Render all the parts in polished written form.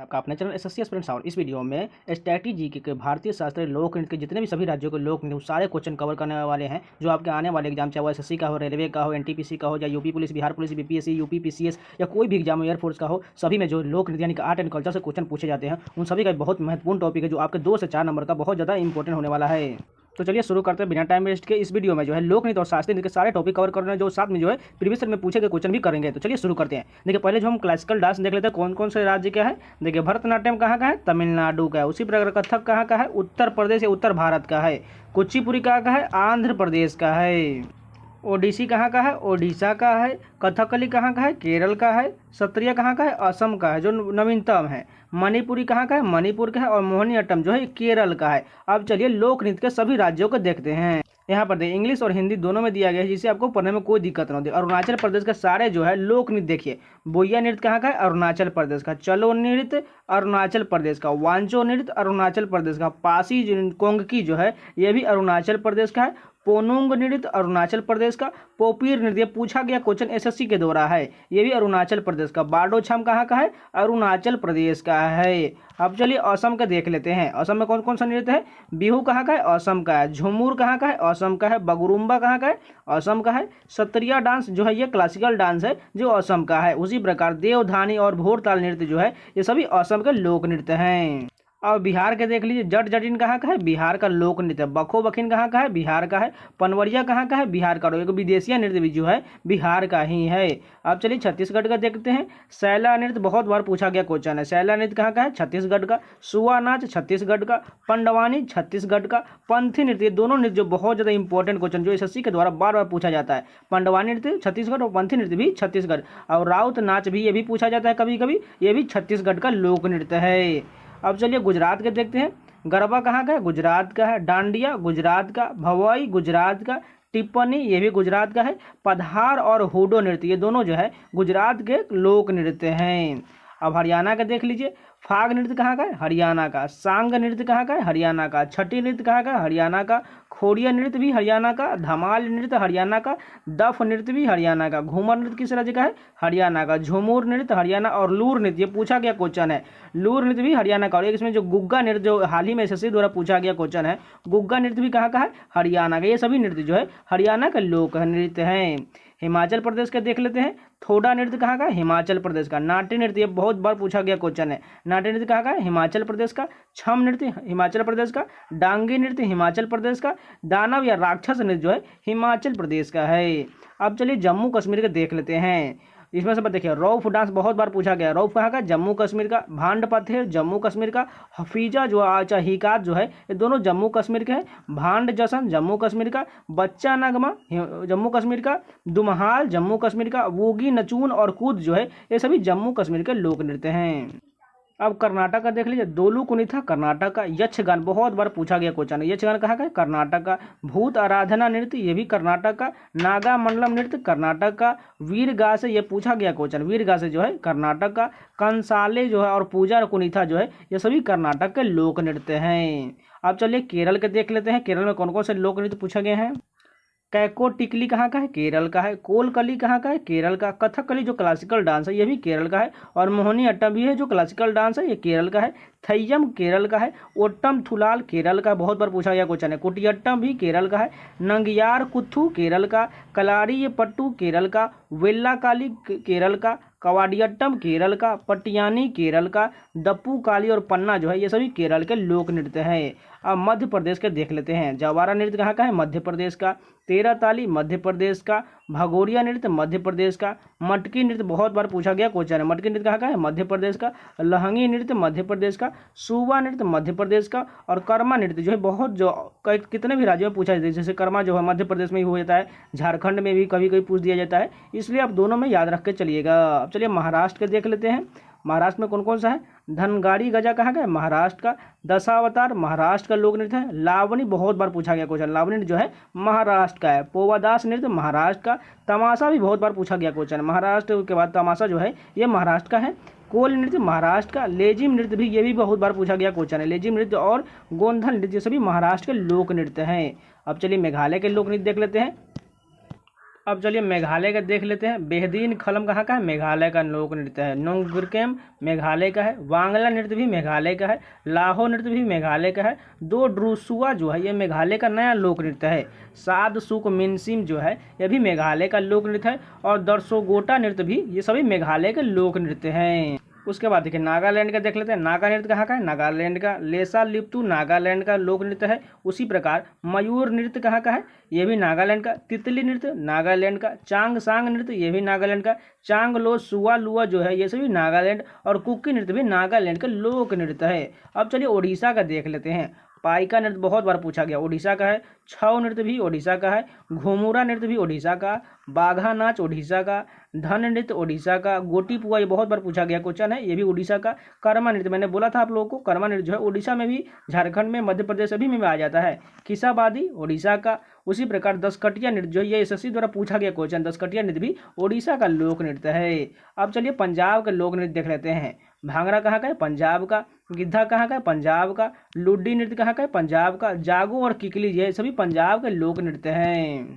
आपका अपना channel SSC aspirant sound. इस वीडियो में स्ट्रैटेजी के भारतीय शास्त्रीय लोक नृत्य के जितने भी सभी राज्यों के लोक नृत्य सारे क्वेश्चन कवर करने वाले हैं जो आपके आने वाले एग्जाम, चाहे वो एसएससी का हो, रेलवे का हो, एनटीपीसी का हो, या UP police, Bihar police, BPSC, UP PCS या कोई भी एग्जाम एयरफोर्स का हो, सभी में जो लोक नृत्य यानी कि आर्ट एंड कल्चर से क्वेश्चन पूछे जाते हैं उन सभी का बहुत महत्वपूर्ण टॉपिक है जो आपके 2 से 4 नंबर का बहुत ज़्यादा इंपॉर्टेंट होने वाला है। तो चलिए शुरू करते हैं बिना टाइम वेस्ट के। इस वीडियो में जो है लोक नृत्य और शास्त्रीय नृत्य के सारे टॉपिक कवर करने जो साथ में जो है प्रीवियस ईयर में पूछे गए क्वेश्चन भी करेंगे। तो चलिए शुरू करते हैं। देखिए पहले जो हम क्लासिकल डांस देख लेते हैं कौन कौन से राज्य का है। देखिए भरतनाट्यम कहाँ का है, तमिलनाडु का है। उसी प्रकार कथक कहाँ का है, उत्तर प्रदेश या उत्तर भारत का है। कुचिपुड़ी कहाँ का है, आंध्र प्रदेश का है। ओडिसी कहाँ का है, ओडिशा का है। कथकली कहाँ का है, केरल का है। सत्रिया कहाँ का है, असम का है जो नवीनतम है। मणिपुरी कहाँ का है, मणिपुर का है। और मोहिनीअट्टम जो है केरल का है। अब चलिए लोक नृत्य के सभी राज्यों को देखते हैं। यहाँ पर देखिए इंग्लिश और हिंदी दोनों में दिया गया है जिससे आपको पढ़ने में कोई दिक्कत ना हो। अरुणाचल प्रदेश के सारे जो है लोक नृत्य देखिए। बोइया नृत्य कहाँ का है, अरुणाचल प्रदेश का। चलो नृत्य अरुणाचल प्रदेश का। वांचो नृत्य अरुणाचल प्रदेश का। पासी कोंगकी जो है ये भी अरुणाचल प्रदेश का है। पोनुंग नृत्य अरुणाचल प्रदेश का। पोपीर नृत्य पूछा गया क्वेश्चन एसएससी के द्वारा है, ये भी अरुणाचल प्रदेश का। बाडोछम कहाँ का है, अरुणाचल प्रदेश का है। अब चलिए असम का देख लेते हैं। असम में कौन कौन सा नृत्य है। बिहू कहाँ का है, असम का है। झुमूर कहाँ का है, असम का है। बगुरुम्बा कहाँ का है, असम का है। सत्रिया डांस जो है ये क्लासिकल डांस है जो असम का है। उसी प्रकार देवधानी और भोरताल नृत्य जो है ये सभी असम के लोक नृत्य हैं। अब बिहार के देख लीजिए। जट जटिन कहाँ का है, बिहार का लोक नृत्य। बखो बखिन कहाँ का है, बिहार का है। पनवरिया कहाँ का है, बिहार का। एक विदेशी नृत्य भी जो है बिहार का ही है। अब चलिए छत्तीसगढ़ का देखते हैं। सैला नृत्य बहुत बार पूछा गया क्वेश्चन है। सैला नृत्य कहाँ का है, छत्तीसगढ़ का। सुआ नाच छत्तीसगढ़ का। पंडवानी छत्तीसगढ़ का। पंथी नृत्य दोनों नृत्य जो बहुत ज़्यादा इंपॉर्टेंट क्वेश्चन जो एसएससी के द्वारा बार बार पूछा जाता है। पंडवानी नृत्य छत्तीसगढ़ और पंथी नृत्य भी छत्तीसगढ़। और राउत नाच भी ये भी पूछा जाता है कभी कभी, ये भी छत्तीसगढ़ का लोक नृत्य है। अब चलिए गुजरात के देखते हैं। गरबा कहाँ का है, गुजरात का है। डांडिया गुजरात का। भवई गुजरात का। टिप्पणी ये भी गुजरात का है। पधार और हुडो नृत्य ये दोनों जो है गुजरात के लोक नृत्य हैं। अब हरियाणा का देख लीजिए। फाग नृत्य कहाँ का है, हरियाणा का। सांग नृत्य कहाँ का है, हरियाणा का। छठी नृत्य कहाँ का है, हरियाणा का। खोड़िया नृत्य भी हरियाणा का। धमाल नृत्य हरियाणा का। दफ नृत्य भी हरियाणा का। घूमर नृत्य किस राज्य का है, हरियाणा का। झूमूर नृत्य हरियाणा। और लूर नृत्य ये पूछा गया क्वेश्चन है, लूर नृत्य भी हरियाणा का। और इसमें जो गुग्गा नृत्य जो हाल ही में एसएससी द्वारा पूछा गया क्वेश्चन है, गुग्गा नृत्य भी कहाँ का है, हरियाणा का। ये सभी नृत्य जो है हरियाणा का लोक नृत्य हैं। हिमाचल प्रदेश का देख लेते हैं। थोड़ा नृत्य कहाँ का है, हिमाचल प्रदेश का। नाट्य नृत्य ये बहुत बार पूछा गया क्वेश्चन है। नाट्य नृत्य कहाँ का है, हिमाचल प्रदेश का। छम नृत्य हिमाचल प्रदेश का। डांगी नृत्य हिमाचल प्रदेश का। दानव या राक्षस नृत्य जो है हिमाचल प्रदेश का है। अब चलिए जम्मू कश्मीर का देख लेते हैं। इसमें से देखिए रौफ डांस बहुत बार पूछा गया। रौफ कहाँ का, जम्मू कश्मीर का। भांड पथेर जम्मू कश्मीर का। हफीजा जो अच्छा हिकात जो है ये दोनों जम्मू कश्मीर के हैं। भांड जशन जम्मू कश्मीर का। बच्चा नगमा जम्मू कश्मीर का। दुमहाल जम्मू कश्मीर का। वोगी नचून और कूद जो है ये सभी जम्मू कश्मीर के लोक नृत्य हैं। अब कर्नाटक का देख लीजिए। दोलू कुनिथा कर्नाटक का। यक्षगान बहुत बार पूछा गया क्वेश्चन है। यक्षगान कहाँ का है, कर्नाटक का। भूत आराधना नृत्य ये भी कर्नाटक का। नागा मंडलम नृत्य कर्नाटक का। वीरगा से ये पूछा गया क्वेश्चन, वीरगा से जो है कर्नाटक का। कंसाले जो है और पूजा कुनिथा जो है ये सभी कर्नाटक के लोक नृत्य हैं। अब चलिए केरल के देख लेते हैं। केरल में कौन कौन से लोक नृत्य पूछा गए हैं। कैको टिकली कहाँ का है, केरल का है। कोलकली कहाँ का है, केरल का। कथकली जो क्लासिकल डांस है ये भी केरल का है। और मोहिनी अट्टम भी है जो क्लासिकल डांस है ये केरल का है। थैयम केरल का है। ओट्टम थुलाल केरल का बहुत बार पूछा गया क्वेश्चन है। कुटियट्टम भी केरल का है। नंगियार कुथू केरल का। कलारी पट्टू केरल का। वेल्लाकाली केरल का। कवाडियट्टम केरल का। पटियानी केरल का। दप्पू काली और पन्ना जो है ये सभी केरल के लोक नृत्य हैं। अब मध्य प्रदेश के देख लेते हैं। जवारा नृत्य कहाँ का है, मध्य प्रदेश का। तेरह ताली मध्य प्रदेश का। भगोरिया नृत्य मध्य प्रदेश का। मटकी नृत्य बहुत बार पूछा गया क्वेश्चन है। मटकी नृत्य कहाँ का है, मध्य प्रदेश का। लहंगी नृत्य मध्य प्रदेश का। सुवा नृत्य मध्य प्रदेश का। और कर्मा नृत्य जो है बहुत जो कितने भी राज्यों में पूछा जाता है। जैसे कर्मा जो है मध्य प्रदेश में ही हो जाता है, झारखंड में भी कभी कभी पूछ दिया जाता है, इसलिए आप दोनों में याद रख के चलिएगा। अब चलिए महाराष्ट्र के देख लेते हैं। महाराष्ट्र में कौन कौन सा है। धनगाड़ी गजा कहाँ का है, महाराष्ट्र का। दशावतार महाराष्ट्र का लोक नृत्य है। लावनी बहुत बार पूछा गया क्वेश्चन, लावनी जो है महाराष्ट्र का है। पोवादास नृत्य महाराष्ट्र का। तमाशा भी बहुत बार पूछा गया क्वेश्चन, महाराष्ट्र के बाद तमाशा जो है ये महाराष्ट्र का है। कोल नृत्य महाराष्ट्र का। लेजिम नृत्य भी ये भी बहुत बार पूछा गया क्वेश्चन है। लेजिम नृत्य और गोंधल नृत्य सभी महाराष्ट्र के लोक नृत्य हैं। अब चलिए मेघालय के लोक नृत्य देख लेते हैं। अब चलिए मेघालय का देख लेते हैं। बेहदीन खलम कहाँ का है? मेघालय का लोक नृत्य है। नोंगब्रिकेम मेघालय का है। वांगला नृत्य भी मेघालय का है। लाहो नृत्य भी मेघालय का है। दो ड्रूसुआ जो है ये मेघालय का नया लोक नृत्य है। साद सुक मिनसिम जो है यह भी मेघालय का लोक नृत्य है। और दरसोगोटा नृत्य भी, ये सभी मेघालय के लोक नृत्य हैं। उसके बाद देखिए नागालैंड का देख लेते हैं। नागा नृत्य कहाँ का है? नागालैंड का। लेसा लिप्तु नागालैंड का लोक नृत्य है। उसी प्रकार मयूर नृत्य कहाँ का है? ये भी नागालैंड का। तितली नृत्य नागालैंड का। चांग सांग नृत्य ये भी नागालैंड का। चांग लो सुआ लुआ जो है ये सभी नागालैंड। और कुक्की नृत्य भी नागालैंड का लोक नृत्य है। अब चलिए उड़ीसा का देख लेते हैं। पाइका नृत्य बहुत बार पूछा गया, उड़ीसा का है। छऊ नृत्य भी उड़ीसा का है। घुमुरा नृत्य भी उड़ीसा का। बाघा नाच उड़ीसा का। धन नृत्य उड़ीसा का। गोटी पुआ ये बहुत बार पूछा गया क्वेश्चन है, ये भी उड़ीसा का। कर्मा नृत्य मैंने बोला था आप लोगों को, कर्मा नृत्य जो है उड़ीसा में भी, झारखंड में, मध्य प्रदेश सभी में आ जाता है। खिसाबादी उड़ीसा का। उसी प्रकार दसकटिया नृत्य जो ये एसएससी द्वारा पूछा गया क्वेश्चन, दसकटिया नृत्य भी उड़ीसा का लोक नृत्य है। अब चलिए पंजाब का लोक नृत्य देख लेते हैं। भांगड़ा कहाँ का है? पंजाब का। गिद्धा कहाँ का है? पंजाब का। लुड्डी नृत्य कहाँ का है? पंजाब का। जागो और किकली ये सभी पंजाब के लोक नृत्य हैं।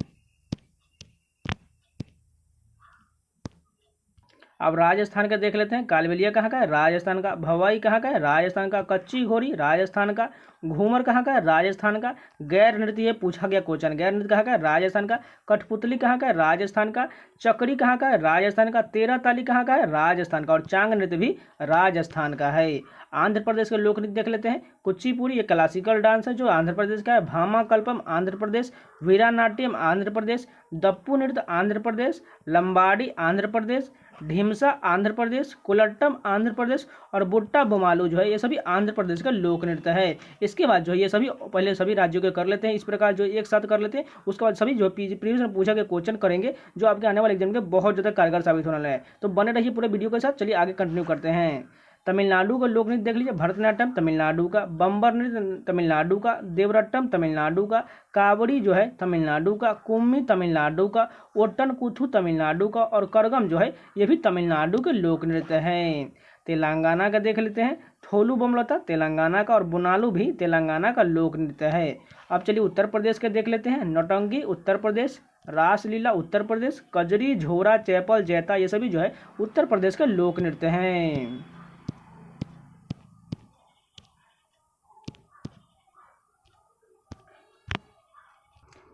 अब राजस्थान का देख लेते हैं। कालबेलिया कहाँ का है? राजस्थान का। भवाई कहाँ का है? राजस्थान का। कच्ची घोड़ी राजस्थान का। घूमर कहाँ का है? राजस्थान का। गैर नृत्य ये पूछा गया क्वेश्चन, गैर नृत्य कहाँ का है? राजस्थान का। कठपुतली कहाँ का है? राजस्थान का। चकरी कहाँ का है? राजस्थान का। तेरह ताली कहाँ का है? राजस्थान का। और चांग नृत्य भी राजस्थान का है। आंध्र प्रदेश के लोक नृत्य देख लेते हैं। कुचिपुड़ी ये क्लासिकल डांस है जो आंध्र प्रदेश का है। भामा कल्पम आंध्र प्रदेश। वीरानाट्यम आंध्र प्रदेश। दप्पू नृत्य आंध्र प्रदेश। लंबाड़ी आंध्र प्रदेश। ढीमसा आंध्र प्रदेश। कुलट्टम आंध्र प्रदेश। और बुट्टा बोमालू जो है ये सभी आंध्र प्रदेश का लोक नृत्य है। इसके बाद जो है ये सभी पहले सभी राज्यों के कर लेते हैं, इस प्रकार जो एक साथ कर लेते हैं। उसके बाद सभी जो प्रीवियस में पूछा गया क्वेश्चन करेंगे जो आपके आने वाले एग्जाम के बहुत ज़्यादा कारगर साबित होने वाला है। तो बने रहिए पूरे वीडियो के साथ। चलिए आगे कंटिन्यू करते हैं। तमिलनाडु का लोक नृत्य देख लीजिए। भरतनाट्यम तमिलनाडु का। बम्बर नृत्य तमिलनाडु का। देवरट्टम तमिलनाडु का। कावड़ी जो है तमिलनाडु का। कुम्मी तमिलनाडु का। ओट्टन कुथु तमिलनाडु का। और करगम जो है ये भी तमिलनाडु के लोक नृत्य हैं। तेलंगाना का देख लेते हैं। थोलू बमलता तेलंगाना का। और बुनालू भी तेलंगाना का लोक नृत्य है। अब चलिए उत्तर प्रदेश के देख लेते हैं। नौटंकी उत्तर प्रदेश। रासलीला उत्तर प्रदेश। कजरी झोरा चैपल जैता ये सभी जो है उत्तर प्रदेश के लोक नृत्य हैं।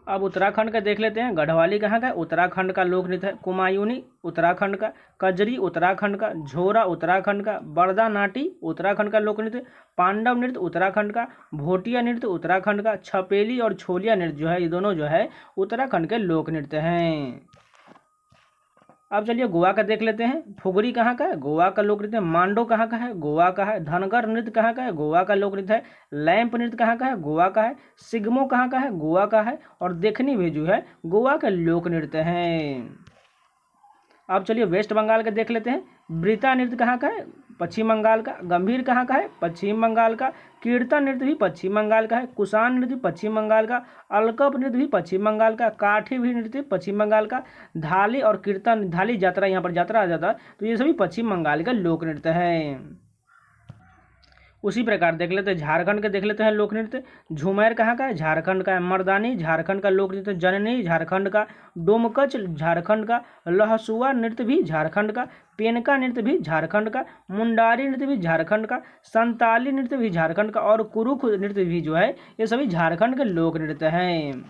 अब उत्तराखंड का देख लेते हैं। गढ़वाली कहाँ का है? उत्तराखंड का लोक नृत्य है। कुमायूनी उत्तराखंड का। कजरी उत्तराखंड का। झोरा उत्तराखंड का। बरदा नाटी उत्तराखंड का लोक नृत्य। पांडव नृत्य उत्तराखंड का। भोटिया नृत्य उत्तराखंड का। छपेली और छोलिया नृत्य जो है ये दोनों जो है उत्तराखंड के लोक नृत्य हैं। अब चलिए गोवा का देख लेते हैं। फुगड़ी कहाँ का है? गोवा का लोक नृत्य है। मांडो कहाँ का है? गोवा का है। धनगर नृत्य कहाँ का है? गोवा का लोक नृत्य है। लैंप नृत्य कहाँ का है? गोवा का है। सिग्मो कहाँ का है? गोवा का है। और देखनी भी जो है गोवा के लोक नृत्य हैं। अब चलिए वेस्ट बंगाल का देख लेते हैं। ब्रिता नृत्य कहाँ का है? पश्चिम बंगाल का। गंभीर कहाँ का है? पश्चिम बंगाल का। कीर्तन नृत्य भी पश्चिम बंगाल का है। कुसान नृत्य पश्चिम बंगाल का। अलकप नृत्य भी पश्चिम बंगाल का। काठी भी नृत्य पश्चिम बंगाल का। धाली और कीर्तन, धाली यात्रा यहाँ पर यात्रा आ जाता है तो ये सभी पश्चिम बंगाल का लोक नृत्य है। उसी प्रकार देख लेते हैं झारखंड के देख लेते हैं लोक नृत्य। झूमर कहाँ का है? झारखंड का है। मर्दानी झारखंड का लोक नृत्य। जननी झारखंड का। डोमकच झारखंड का। लहसुआ नृत्य भी झारखंड का। पेनका नृत्य भी झारखंड का। मुंडारी नृत्य भी झारखंड का। संताली नृत्य भी झारखंड का। और कुरुख नृत्य भी जो है ये सभी झारखंड के लोक नृत्य हैं।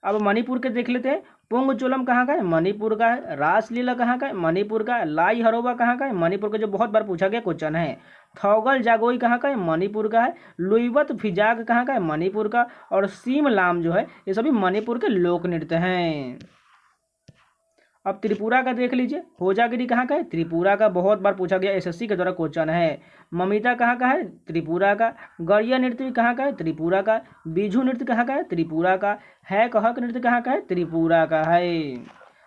अब मणिपुर के देख लेते हैं। पुंगचोलम कहाँ का है? मणिपुर का है। रासलीला कहाँ का है? मणिपुर का है। लाई हरोबा कहाँ का है? मणिपुर का, जो बहुत बार पूछा गया क्वेश्चन है। थौगल जागोई कहाँ का है? मणिपुर का है। लुइवत फिजाग कहाँ का है? मणिपुर का। और सीम लाम जो है ये सभी मणिपुर के लोक नृत्य हैं। अब त्रिपुरा का देख लीजिए। होजागिरी कहाँ का है? त्रिपुरा का, बहुत बार पूछा गया एसएससी के द्वारा क्वेश्चन है। ममिता कहाँ का है? त्रिपुरा का। गरिया नृत्य कहाँ का है? त्रिपुरा का। बीजू नृत्य कहाँ का है? त्रिपुरा का है। कहक नृत्य कहाँ का है? त्रिपुरा का है।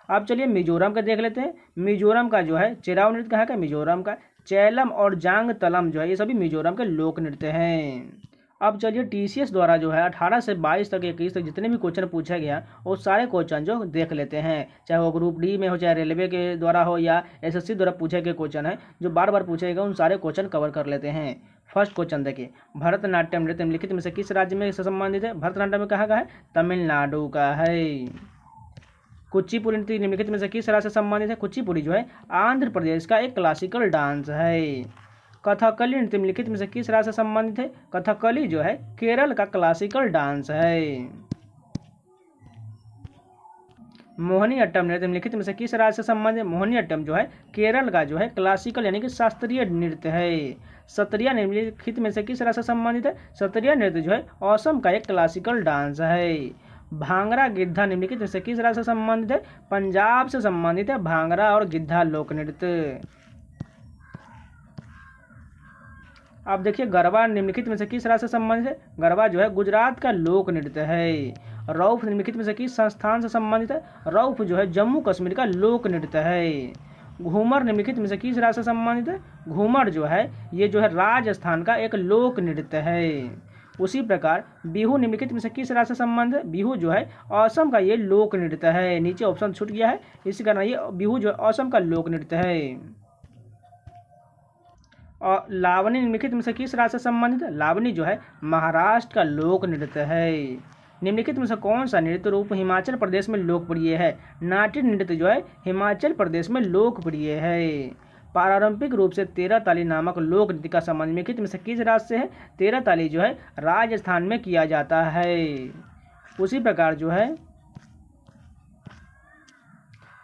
अब चलिए मिजोरम का देख लेते हैं। मिजोरम का जो है चेराव नृत्य कहाँ का है? मिजोरम का। चैलम और जांग तलम जो है ये सभी मिजोरम के लोक नृत्य हैं। अब चलिए टीसीएस द्वारा जो है 18 से 22 तक 21 तक जितने भी क्वेश्चन पूछा गया वो सारे क्वेश्चन जो देख लेते हैं, चाहे वो ग्रुप डी में हो, चाहे रेलवे के द्वारा हो या एसएससी द्वारा पूछे गए क्वेश्चन है जो बार बार पूछे गए, उन सारे क्वेश्चन कवर कर लेते हैं। फर्स्ट क्वेश्चन देखिए, भरतनाट्यम नृत्य निम्नलिखित में से किस राज्य में से संबंधित है? भरतनाट्यम में कहाँ का है? तमिलनाडु का है। कुचिपुड़ी नृत्य निम्नलिखित में से किस राज्य से संबंधित है? कुचिपुड़ी जो है आंध्र प्रदेश का एक क्लासिकल डांस है। कथकली नृत्य निम्नलिखित में से किस राज्य से संबंधित है? कथकली जो है केरल का क्लासिकल डांस है। मोहिनीअट्टम नृत्य निम्नलिखित में से किस राज्य से संबंधित है? मोहिनीअट्टम जो है केरल का जो है क्लासिकल यानी कि शास्त्रीय नृत्य है। सत्रिया निम्नलिखित में से किस राज्य से संबंधित है? सत्रिया नृत्य जो है असम का एक क्लासिकल डांस है। भांगड़ा गिद्धा निम्नलिखित में से किस राज्य से संबंधित है? पंजाब से संबंधित है भांगड़ा और गिद्धा लोक नृत्य। अब देखिए गरबा निम्नलिखित में से किस राज्य से संबंधित है? गरबा जो है गुजरात का लोक नृत्य है। रौफ निम्नलिखित में से किस संस्थान से संबंधित है? रौफ जो है जम्मू कश्मीर का लोक नृत्य है। घूमर निम्नलिखित में से किस राज्य से संबंधित है? घूमर जो है ये जो है राजस्थान का एक लोक नृत्य है। उसी प्रकार बिहू निम्नलिखित में से किस राज्य से संबंधित है? बिहू जो है असम का ये लोक नृत्य है। नीचे ऑप्शन छूट गया है, इसी कारण ये बिहू जो है असम का लोक नृत्य है। और लावनी निम्नलिखित में से किस राज्य से संबंधित है? लावनी जो है महाराष्ट्र का लोक नृत्य है। निम्नलिखित में से कौन सा नृत्य रूप हिमाचल प्रदेश में लोकप्रिय है? नाट्य नृत्य जो है हिमाचल प्रदेश में लोकप्रिय है। पारंपरिक रूप से तेरह ताली नामक लोक नृत्य का संबंध निम्नलिखित में से किस राज्य से है? तेरह ताली जो है राजस्थान में किया जाता है। उसी प्रकार जो है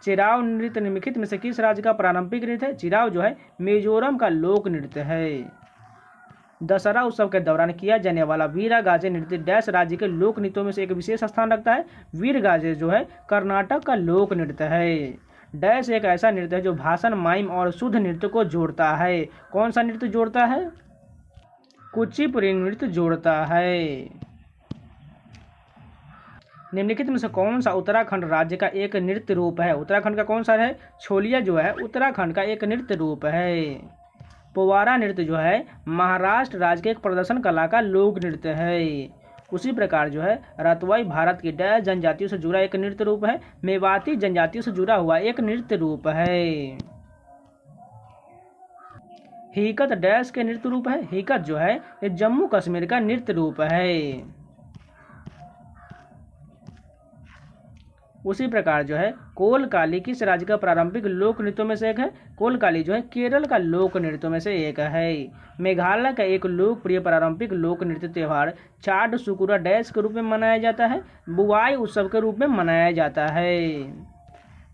चिराव नृत्य निम्नलिखित में से किस राज्य का पारंपरिक नृत्य है? चिराव जो है मिजोरम का लोक नृत्य है। दशहरा उत्सव के दौरान किया जाने वाला वीरगाजे नृत्य डैश राज्य के लोक नृत्यों में से एक विशेष स्थान रखता है। वीरगाजे जो है कर्नाटक का लोक नृत्य है। डैश एक ऐसा नृत्य है जो भाषण, माइम और शुद्ध नृत्य को जोड़ता है। कौन सा नृत्य जोड़ता है? कुचिपुड़ी नृत्य जोड़ता है। निम्नलिखित में से कौन सा उत्तराखंड राज्य का एक नृत्य रूप है? उत्तराखंड का कौन सा है? छोलिया जो है उत्तराखंड का एक नृत्य रूप है। पोवाड़ा नृत्य जो है महाराष्ट्र राज्य के एक प्रदर्शन कला का लोक नृत्य है। उसी प्रकार जो है रतवाई भारत की डैश जनजातियों से जुड़ा एक नृत्य रूप है। मेवाती जनजातियों से जुड़ा हुआ एक नृत्य रूप है। हिकत डैश के नृत्य रूप है। हिकत जो है ये जम्मू कश्मीर का नृत्य रूप है। उसी प्रकार जो है कोलकाली किस राज्य का पारंपरिक लोक नृत्यों में से एक है? कोलकाली जो है केरल का लोक नृत्यों में से एक है। मेघालय का एक लोकप्रिय पारंपरिक लोक नृत्य त्यौहार चाड सुकुरा डैश के रूप में मनाया जाता है। बुआई उत्सव के रूप में मनाया जाता है।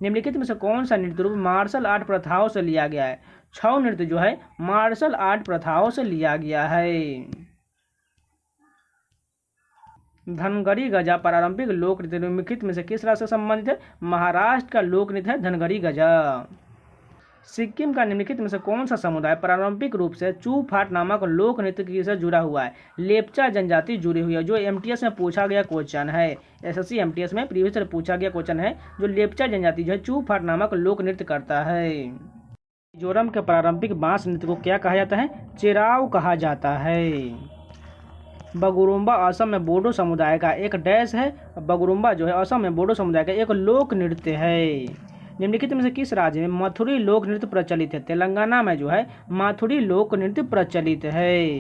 निम्नलिखित में से कौन सा नृत्य रूप मार्शल आर्ट प्रथाओं से लिया गया है? छऊ नृत्य जो है मार्शल आर्ट प्रथाओं से लिया गया है। धनगरी गजा पारंपरिक लोक नृत्य निम्नलिखित में से किस राज्य से संबंधित है? महाराष्ट्र का लोक नृत्य है धनगरी गजा। सिक्किम का निम्नलिखित में से कौन सा समुदाय पारंपरिक रूप से चू फाट नामक लोक नृत्य से जुड़ा हुआ है? लेप्चा जनजाति जुड़ी हुई है, जो एमटीएस में पूछा गया क्वेश्चन है। एसएससी एमटीएस में प्रीवियस ईयर पूछा गया क्वेश्चन है। जो लेप्चा जनजाति जो है चू फाट नामक लोक नृत्य करता है। मिजोरम के पारंपरिक बांस नृत्य को क्या कहा जाता है? चिराव कहा जाता है। बगुरुम्बा असम में बोडो समुदाय का एक डैश है। बगुरुम्बा जो है असम में बोडो समुदाय का एक लोक नृत्य है। निम्नलिखित में से किस राज्य में मथुरी लोक नृत्य प्रचलित है? तेलंगाना में जो है मथुरी लोक नृत्य प्रचलित है।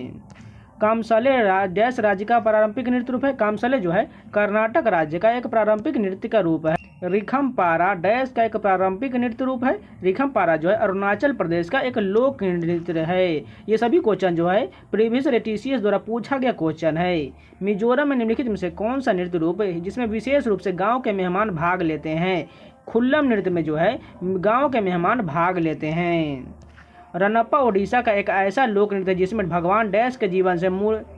कामसले डैश राज्य का पारंपरिक नृत्य रूप है। कामसले जो है कर्नाटक राज्य का एक पारंपरिक नृत्य का रूप है। रिखमपारा डैश का एक पारंपरिक नृत्य रूप है। रिखमपारा जो है अरुणाचल प्रदेश का एक लोक नृत्य है। ये सभी क्वेश्चन जो है प्रीवियस ईयर टीसीएस द्वारा पूछा गया क्वेश्चन है। मिजोरम में निम्नलिखित में से कौन सा नृत्य रूप है जिसमें विशेष रूप से गांव के मेहमान भाग लेते हैं? खुल्लम नृत्य में जो है गांव के मेहमान भाग लेते हैं। रनप्पा ओडिशा का एक ऐसा लोक नृत्य है जिसमें भगवान डैश के जीवन से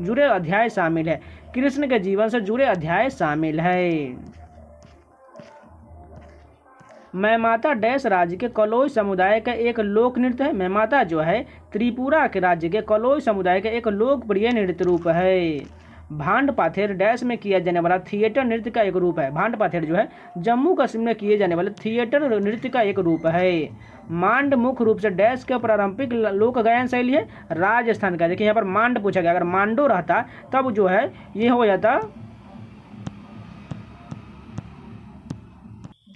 जुड़े अध्याय शामिल है। कृष्ण के जीवन से जुड़े अध्याय शामिल है। मैमाता डैश राज्य के कलोई समुदाय का एक लोक नृत्य है। मैमाता जो है त्रिपुरा के राज्य के कलोई समुदाय का एक लोकप्रिय नृत्य रूप है। भांड पाथेर डैश में किया जाने वाला थिएटर नृत्य का एक रूप है। भांड पाथेर जो है जम्मू कश्मीर में किए जाने वाले थिएटर नृत्य का एक रूप है। मांड मुख्य रूप से डैश का पारंपरिक लोक गायन शैली है राजस्थान का। देखिए यहाँ पर मांड पूछा गया, अगर मांडो रहता तब जो है ये हो जाता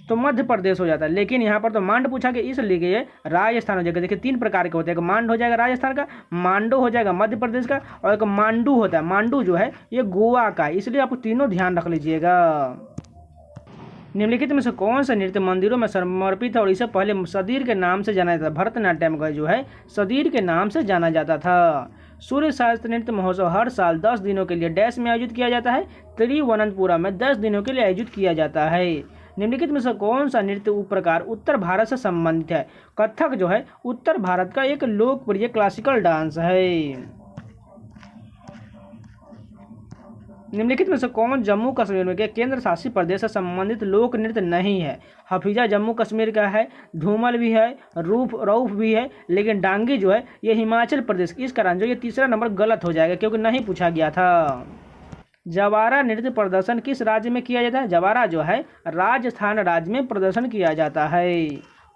तो मध्य प्रदेश हो जाता है, लेकिन यहाँ पर तो मांड पूछा गया इसलिए राजस्थान हो जाएगा। देखिए तीन प्रकार के होते हैं, एक मांड हो जाएगा राजस्थान का, मांडो हो जाएगा मध्य प्रदेश का, और एक मांडू होता है। मांडू जो है ये गोवा का, इसलिए आपको तीनों ध्यान रख लीजिएगा। निम्नलिखित में से कौन सा नृत्य मंदिरों में समर्पित है और इसे पहले सदीर के नाम से जाना जाता था? भरतनाट्यम का जो है सदीर के नाम से जाना जाता था। सूर्य शास्त्र नृत्य महोत्सव हर साल 10 दिनों के लिए डैश में आयोजित किया जाता है? तिरुवनंतपुरम में 10 दिनों के लिए आयोजित किया जाता है। निम्नलिखित में से कौन सा नृत्य उप प्रकार उत्तर भारत से संबंधित है? कथक जो है उत्तर भारत का एक लोकप्रिय क्लासिकल डांस है। निम्नलिखित में से कौन जम्मू कश्मीर में के केंद्र शासित प्रदेश से संबंधित लोक नृत्य नहीं है? हफीजा जम्मू कश्मीर का है, धूमल भी है, रऊफ भी है, लेकिन डांगी जो है ये हिमाचल प्रदेश। इस कारण जो ये तीसरा नंबर गलत हो जाएगा क्योंकि नहीं पूछा गया था। जवारा नृत्य प्रदर्शन किस राज्य में किया जाता है? जवारा जो है राजस्थान राज्य में प्रदर्शन किया जाता है।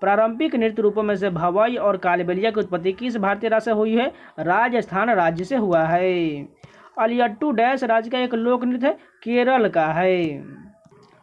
प्रारंभिक नृत्य रूपों में से भवाई और कालबेलिया की उत्पत्ति किस भारतीय राज्य से हुई है? राजस्थान राज्य से हुआ है। अलियट्टू डैश राज्य का एक लोक नृत्य है? केरल का है।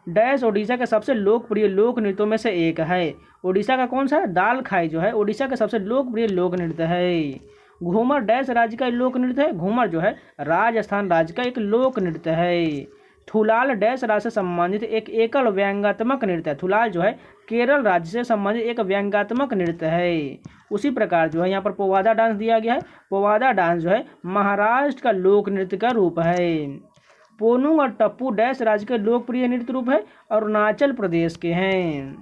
डैश ओडिशा के सबसे लोकप्रिय लोक नृत्यों में से एक है। ओडिशा का कौन सा है? दाल खाई जो है ओडिशा का सबसे लोकप्रिय लोक नृत्य है। घूमर डैश राज्य का लोक नृत्य है? घूमर जो है राजस्थान राज्य का एक लोक नृत्य है। थुलाल डैश राज्य से संबंधित एक एकल व्यंग्यात्मक नृत्य है? थुलाल जो है केरल राज्य से संबंधित एक व्यंग्यात्मक नृत्य है। उसी प्रकार जो है यहाँ पर पोवादा डांस दिया गया है। पोवादा डांस जो है महाराष्ट्र का लोक नृत्य का रूप है। पोनुंग और टप्पू डैश राज्य के लोकप्रिय नृत्य रूप है? अरुणाचल प्रदेश के हैं।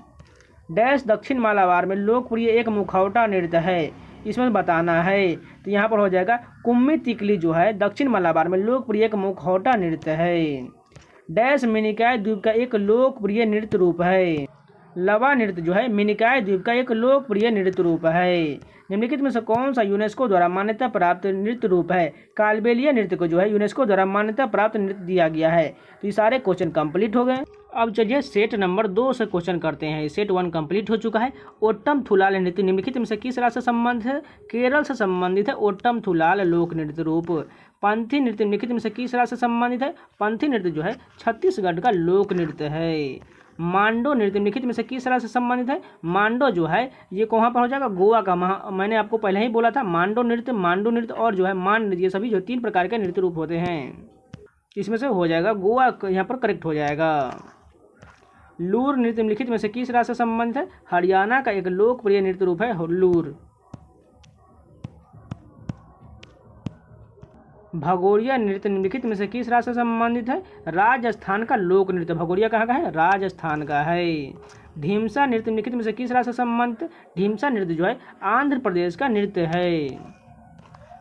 डैश दक्षिण मालाबार में लोकप्रिय एक मुखौटा नृत्य है? इसमें बताना है तो यहाँ पर हो जाएगा कुम्मी तिकली जो है दक्षिण मालाबार में लोकप्रिय एक मुखौटा नृत्य है। डैश मिनिकॉय द्वीप का एक लोकप्रिय नृत्य रूप है? लवा नृत्य जो है मिनिकॉय द्वीप का एक लोकप्रिय नृत्य रूप है। निम्नलिखित में से कौन सा यूनेस्को द्वारा मान्यता प्राप्त नृत्य रूप है? कालबेलिया नृत्य को जो है यूनेस्को द्वारा मान्यता प्राप्त नृत्य दिया गया है। तो ये सारे क्वेश्चन कंप्लीट हो गए। अब चलिए सेट नंबर 2 से क्वेश्चन करते हैं। सेट 1 कंप्लीट हो चुका है। ओट्टम थुलाल नृत्य निम्नलिखित में से किस राज्य से संबंधित है? केरल से संबंधित है ओट्टम थुलाल लोक नृत्य रूप। पंथी नृत्य निम्नलिखित में से किस राज्य से संबंधित है? पंथी नृत्य जो है छत्तीसगढ़ का लोक नृत्य है। मांडो नृत्य निम्नलिखित में से किस राज्य से संबंधित है? मांडो जो है ये कहाँ पर हो जाएगा? गोवा का। मैंने आपको पहले ही बोला था मांडो नृत्य और जो है मान नृत्य ये सभी जो 3 प्रकार के नृत्य रूप होते हैं। इसमें से हो जाएगा गोवा यहाँ पर करेक्ट हो जाएगा। लूर नृत्य निम्नलिखित में से किस राज्य से संबंधित है? हरियाणा का एक लोकप्रिय नृत्य रूप है लूर। भगोरिया नृत्य निम्नलिखित में से किस राज्य से संबंधित है? राजस्थान का लोक नृत्य। भगोरिया कहाँ का है? राजस्थान का है। ढीमसा नृत्य निम्नलिखित में से किस राज्य से संबंधित? ढीमसा नृत्य जो है आंध्र प्रदेश का नृत्य है।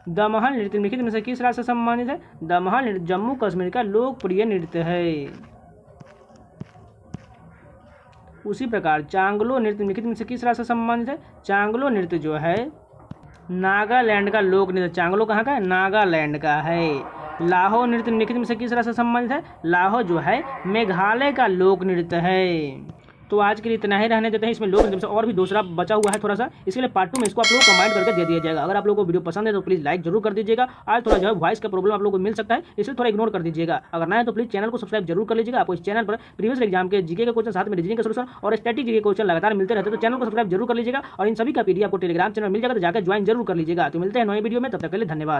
दमहल नृत्य निम्नलिखित में से किस राज्य से संबंधित है? दमहल नृत्य जम्मू कश्मीर का लोकप्रिय नृत्य है। उसी प्रकार चांगलो नृत्य निम्नलिखित में से किस राज्य से संबंधित है? चांगलो नृत्य जो है नागालैंड का लोक नृत्य। चांगलो कहाँ का है? नागालैंड का है। लाहो नृत्य निम्नलिखित में से किस राज्य से संबंधित है? लाहो जो है मेघालय का लोक नृत्य है। तो आज के लिए इतना ही रहने देते हैं। इसमें लोक नृत्य और भी दूसरा बचा हुआ है थोड़ा सा, इसके लिए पार्ट 2 में इसको आप लोग कमेंट करके दे दिया जाएगा। अगर आप लोगों को वीडियो पसंद है तो प्लीज़ लाइक जरूर कर दीजिएगा। आज थोड़ा जो है वॉइस का प्रॉब्लम आप लोगों को मिल सकता है, इसलिए थोड़ा इग्नोर कर दीजिएगा। अगर ना है तो प्लीज़ चैनल को सब्सक्राइब जरूर कर लीजिएगा। आपको इस चैनल पर प्रीवियस एग्जाम के जीके के क्वेश्चन, साथ में रीजनिंग के सोल्यूशन और स्टैटिक के क्वेश्चन लगातार मिलते रहते हैं। तो चैनल को सब्सक्राइब जरूर कर लीजिएगा और इन सभी का पीडीएफ आपको टेलीग्राम चैनल मिल जाएगा, तो जाकर ज्वाइन जरूर कर लीजिएगा। तो मिलते हैं नए वीडियो में, तब तक के लिए धन्यवाद।